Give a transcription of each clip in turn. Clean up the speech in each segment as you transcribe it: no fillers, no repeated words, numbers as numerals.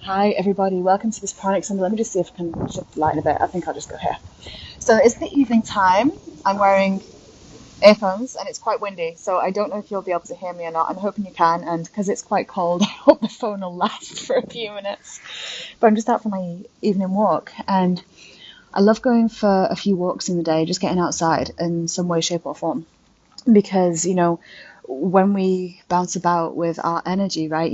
Hi everybody, welcome to this Pranic Sunday. Let me just see if I can shift the light a bit. I think I'll just go here. So it's the evening time. I'm wearing earphones and it's quite windy, so I don't know if you'll be able to hear me or not. I'm hoping you can, and because it's quite cold, I hope the phone will last for a few minutes. But I'm just out for my evening walk, and I love going for a few walks in the day, just getting outside in some way, shape or form. Because, when we bounce about with our energy, right,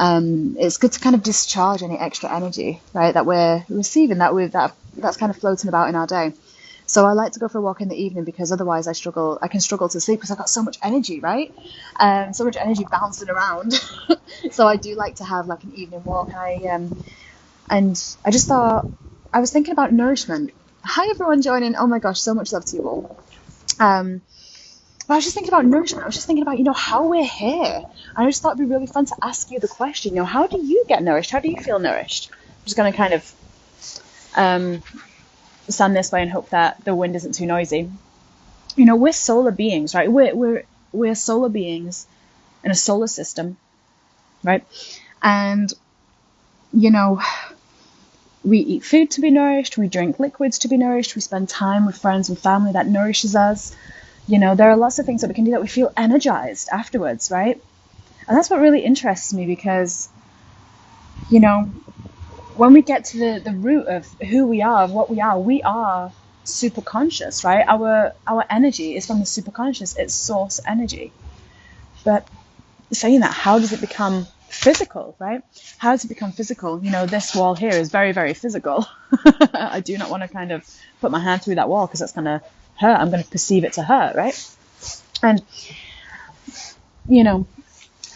it's good to kind of discharge any extra energy, right, that we're receiving, that's kind of floating about in our day. So I like to go for a walk in the evening because otherwise I can struggle to sleep because I've got so much energy, right? So much energy bouncing around. So I do like to have like an evening walk. And I just thought, I was thinking about nourishment. Hi everyone joining. Oh my gosh, so much love to you all. But I was just thinking about nourishment. I was just thinking about, how we're here. I just thought it'd be really fun to ask you the question, how do you get nourished? How do you feel nourished? I'm just going to kind of stand this way and hope that the wind isn't too noisy. We're solar beings, right? We're solar beings in a solar system, right? And, we eat food to be nourished. We drink liquids to be nourished. We spend time with friends and family that nourishes us. There are lots of things that we can do that we feel energized afterwards, right? And that's what really interests me because, when we get to the root of who we are, of what we are super conscious, right? Our energy is from the super conscious. It's source energy. But saying that, how does it become physical, right? How does it become physical? This wall here is very, very physical. I do not want to kind of put my hand through that wall because that's going to hurt. I'm going to perceive it to hurt, right? And,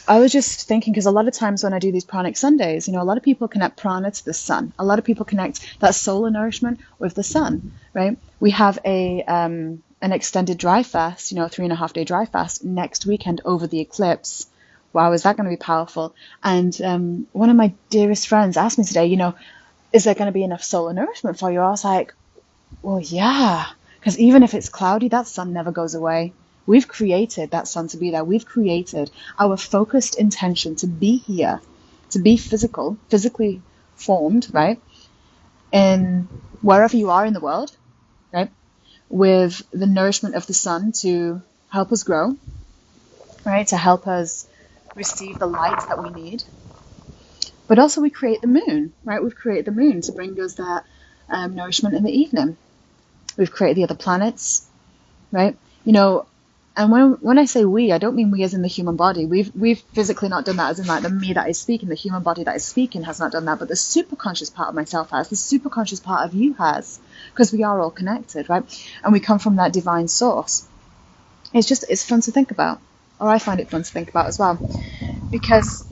I was just thinking, because a lot of times when I do these Pranic Sundays, a lot of people connect prana to the sun. A lot of people connect that solar nourishment with the sun, right? We have an extended dry fast, 3.5 day dry fast next weekend over the eclipse. Wow, is that going to be powerful? And one of my dearest friends asked me today, is there going to be enough solar nourishment for you? I was like, well, yeah, because even if it's cloudy, that sun never goes away. We've created that sun to be there. We've created our focused intention to be here, to be physically formed, right? In wherever you are in the world, right? With the nourishment of the sun to help us grow, right? To help us receive the light that we need. But also we create the moon, right? We've created the moon to bring us that nourishment in the evening. We've created the other planets, right? And when I say we, I don't mean we as in the human body. We've physically not done that, as in like the me that is speaking, the human body that is speaking has not done that, but the superconscious part of myself has, the superconscious part of you has, because we are all connected, right? And we come from that divine source. It's fun to think about, or I find it fun to think about as well, because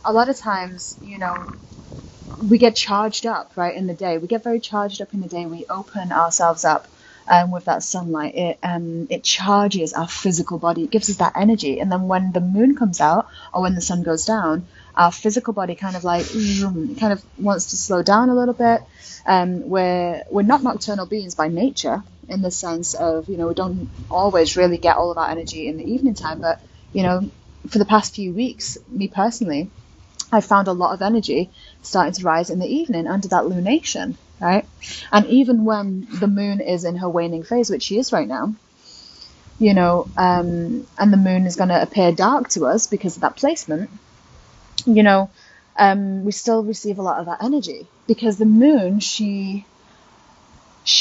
a lot of times, we get charged up, right, in the day. We get very charged up in the day. We open ourselves up with that sunlight. It charges our physical body. It gives us that energy. And then when the moon comes out or when the sun goes down, our physical body kind of wants to slow down a little bit. We're not nocturnal beings by nature, in the sense of, we don't always really get all of our energy in the evening time. But, for the past few weeks, me personally, I found a lot of energy starting to rise in the evening under that lunation, right? And even when the moon is in her waning phase, which she is right now, and the moon is going to appear dark to us because of that placement, we still receive a lot of that energy because the moon, she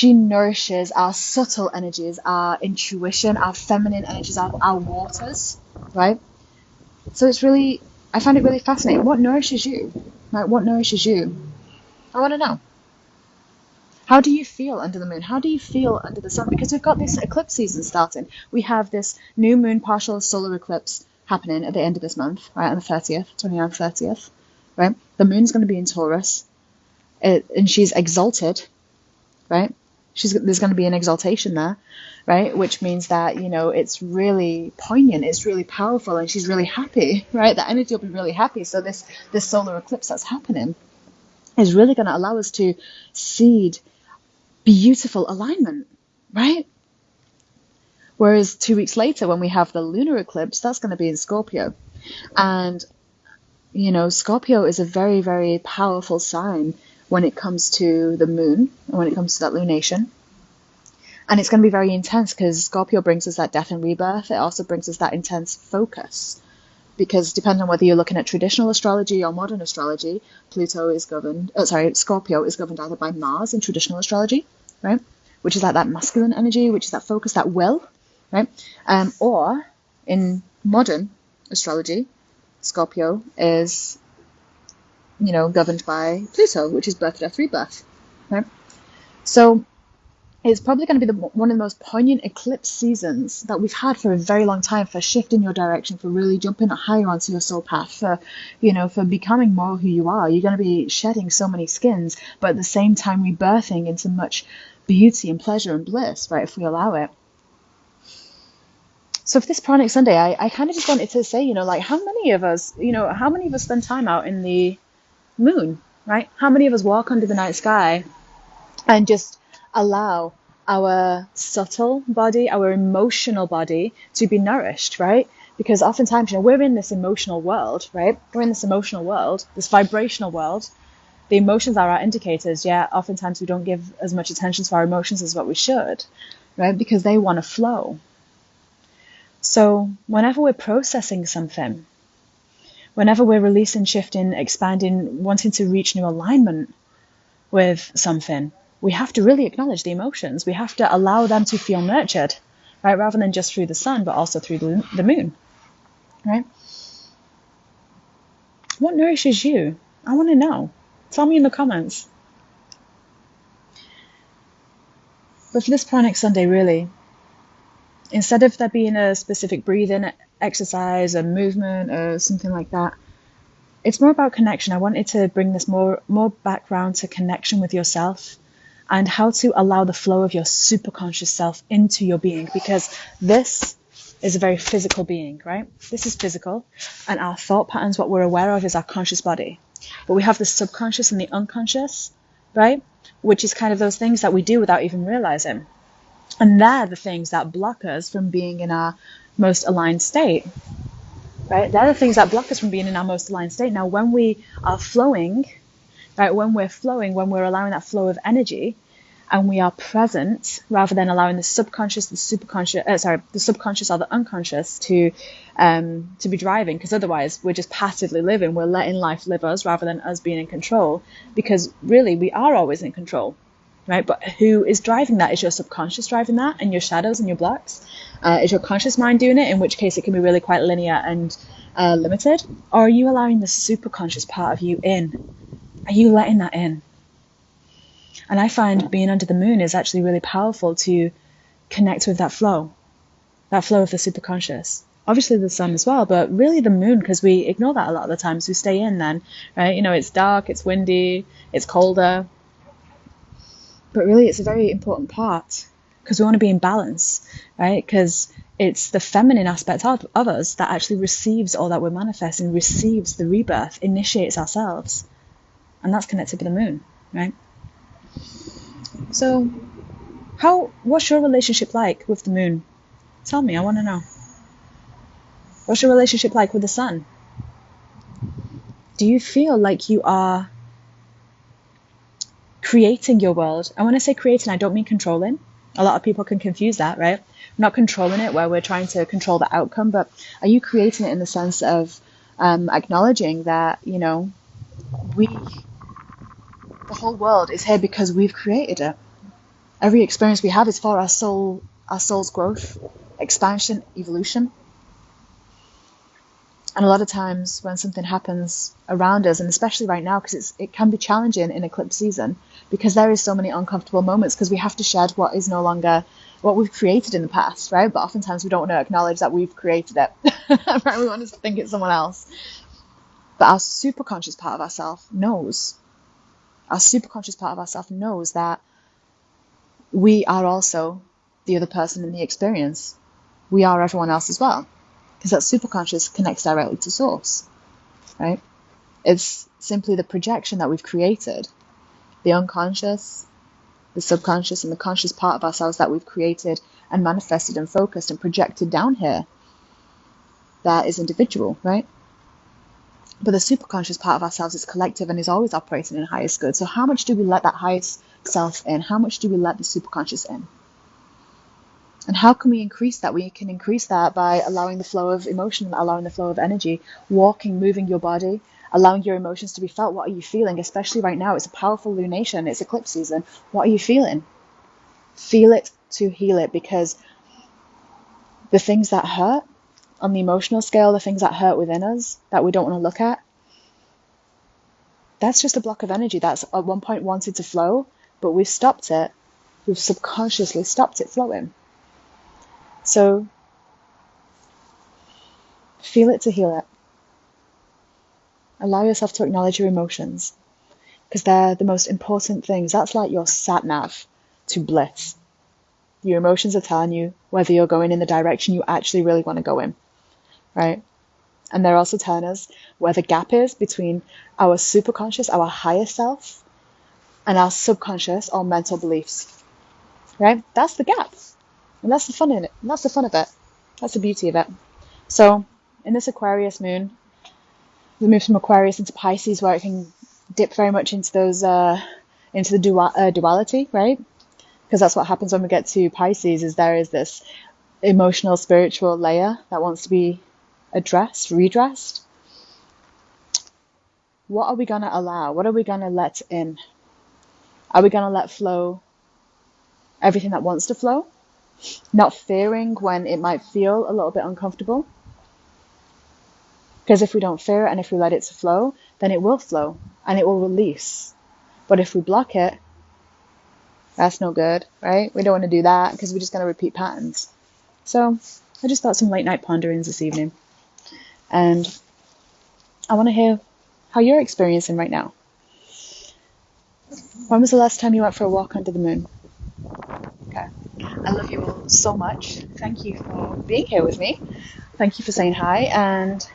nourishes our subtle energies, our intuition, our feminine energies, our waters, right? So I find it really fascinating. What nourishes you? Like, what nourishes you? I want to know. How do you feel under the moon? How do you feel under the sun? Because we've got this eclipse season starting. We have this new moon partial solar eclipse happening at the end of this month, right, on the 30th, 29th, 30th, right? The moon's going to be in Taurus, and she's exalted, right? There's going to be an exaltation there, right? Which means that, it's really poignant, it's really powerful, and she's really happy, right? The energy will be really happy. So this solar eclipse that's happening is really going to allow us to seed beautiful alignment, right? Whereas 2 weeks later, when we have the lunar eclipse, that's going to be in Scorpio. And Scorpio is a very, very powerful sign when it comes to the moon, and when it comes to that lunation. And it's going to be very intense because Scorpio brings us that death and rebirth. It also brings us that intense focus. Because depending on whether you're looking at traditional astrology or modern astrology, Scorpio is governed either by Mars in traditional astrology, right? Which is like that masculine energy, which is that focus, that will, right? Or in modern astrology, Scorpio is, governed by Pluto, which is birth, death, rebirth, right? So it's probably going to be one of the most poignant eclipse seasons that we've had for a very long time, for shifting your direction, for really jumping higher onto your soul path, for becoming more who you are. You're going to be shedding so many skins, but at the same time rebirthing into much beauty and pleasure and bliss, right, if we allow it. So for this Pranic Sunday, I kind of just wanted to say, how many of us spend time out in the moon, right? How many of us walk under the night sky and just allow our subtle body, our emotional body to be nourished, right? Because oftentimes, we're in this emotional world, right? We're in this emotional world, this vibrational world. The emotions are our indicators, yet oftentimes we don't give as much attention to our emotions as what we should, right? Because they want to flow. So whenever we're processing something, whenever we're releasing, shifting, expanding, wanting to reach new alignment with something, we have to really acknowledge the emotions. We have to allow them to feel nurtured, right? Rather than just through the sun, but also through the moon, right? What nourishes you? I want to know. Tell me in the comments. But for this Pranic Sunday, really, instead of there being a specific breathing exercise, a movement, or something like that, it's more about connection. I wanted to bring this more background to connection with yourself and how to allow the flow of your superconscious self into your being, because this is a very physical being, right? This is physical, and our thought patterns, what we're aware of, is our conscious body. But we have the subconscious and the unconscious, right? Which is kind of those things that we do without even realizing. And they're the things that block us from being in our most aligned state, right? They're the things that block us from being in our most aligned state. Now, when we are flowing, right, when we're allowing that flow of energy, and we are present rather than allowing the subconscious, the subconscious or the unconscious to be driving, because otherwise we're just passively living. We're letting life live us rather than us being in control, because really we are always in control, right? But who is driving that? Is your subconscious driving that, and your shadows and your blocks? Is your conscious mind doing it, in which case it can be really quite linear and limited? Or are you allowing the superconscious part of you in? Are you letting that in? And I find being under the moon is actually really powerful to connect with that flow of the superconscious. Obviously the sun as well, but really the moon, because we ignore that a lot of the times. We stay in then, right? It's dark, it's windy, it's colder. But really it's a very important part, because we want to be in balance, right? Because it's the feminine aspect of us that actually receives all that we're manifesting, receives the rebirth, initiates ourselves. And that's connected with the moon, right? So, what's your relationship like with the moon? Tell me, I want to know. What's your relationship like with the sun? Do you feel like you are creating your world? And when I say creating, I don't mean controlling. A lot of people can confuse that, right? Not controlling it where we're trying to control the outcome, but are you creating it in the sense of acknowledging that, the whole world is here because we've created it. Every experience we have is for our soul's growth, expansion, evolution. And a lot of times when something happens around us, and especially right now, because it can be challenging in eclipse season, because there is so many uncomfortable moments, because we have to shed what is no longer what we've created in the past, right? But oftentimes we don't want to acknowledge that we've created it, right? We want to think it's someone else. But our superconscious part of ourselves knows. Our superconscious part of ourselves knows that we are also the other person in the experience. We are everyone else as well. Because that superconscious connects directly to source, right? It's simply the projection that we've created. The unconscious, the subconscious, and the conscious part of ourselves that we've created and manifested and focused and projected down here. That is individual, right? But the superconscious part of ourselves is collective and is always operating in highest good. So how much do we let that highest self in? How much do we let the superconscious in? And how can we increase that? We can increase that by allowing the flow of emotion, allowing the flow of energy, walking, moving your body, allowing your emotions to be felt. What are you feeling? Especially right now, it's a powerful lunation, it's eclipse season. What are you feeling? Feel it to heal it, because the things that hurt on the emotional scale, the things that hurt within us that we don't want to look at, that's just a block of energy that's at one point wanted to flow, but we've stopped it. We've subconsciously stopped it flowing. So feel it to heal it. Allow yourself to acknowledge your emotions, because they're the most important things. That's like your sat nav to bliss. Your emotions are telling you whether you're going in the direction you actually really want to go in, right? And they're also telling us where the gap is between our superconscious, our higher self, and our subconscious or mental beliefs, right? That's the gap. And that's the fun in it. And that's the fun of it. That's the beauty of it. So in this Aquarius moon, we move from Aquarius into Pisces, where it can dip very much into those, into the duality, right? Because that's what happens when we get to Pisces, is there is this emotional, spiritual layer that wants to be addressed, redressed. What are we going to allow? What are we going to let in? Are we going to let flow everything that wants to flow? Not fearing when it might feel a little bit uncomfortable. Because if we don't fear it and if we let it to flow, then it will flow and it will release. But if we block it, that's no good, right? We don't want to do that, because we're just going to repeat patterns. So I just thought some late night ponderings this evening. And I want to hear how you're experiencing right now. When was the last time you went for a walk under the moon? Okay. I love you all so much. Thank you for being here with me. Thank you for saying hi, and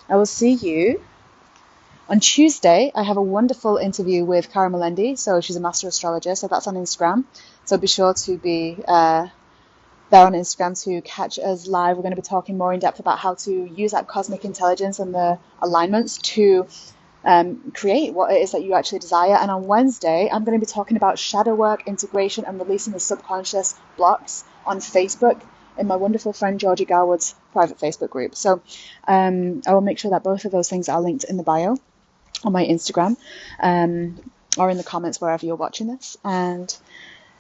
I will see you on Tuesday. I have a wonderful interview with Cara Melendi. So she's a master astrologer, so that's on Instagram. So be sure to be there on Instagram to catch us live. We're going to be talking more in depth about how to use that cosmic intelligence and the alignments to create what it is that you actually desire. And on Wednesday, I'm going to be talking about shadow work, integration, and releasing the subconscious blocks on Facebook in my wonderful friend Georgie Garwood's private Facebook group. So I will make sure that both of those things are linked in the bio on my Instagram, or in the comments wherever you're watching this. And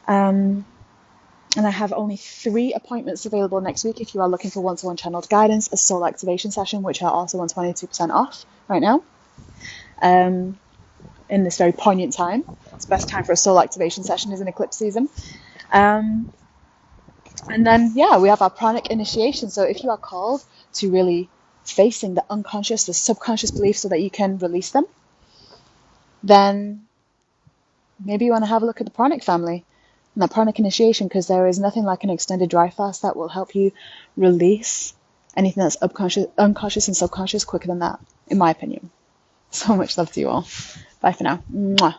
I have only 3 appointments available next week if you are looking for one-to-one channeled guidance, a soul activation session, which are also on 22% off right now. In this very poignant time. It's the best time for a soul activation session is in eclipse season. And then, we have our pranic initiation. So if you are called to really facing the unconscious, the subconscious beliefs so that you can release them, then maybe you want to have a look at the pranic family and the pranic initiation, because there is nothing like an extended dry fast that will help you release anything that's unconscious and subconscious quicker than that, in my opinion. So much love to you all. Bye for now. Mwah.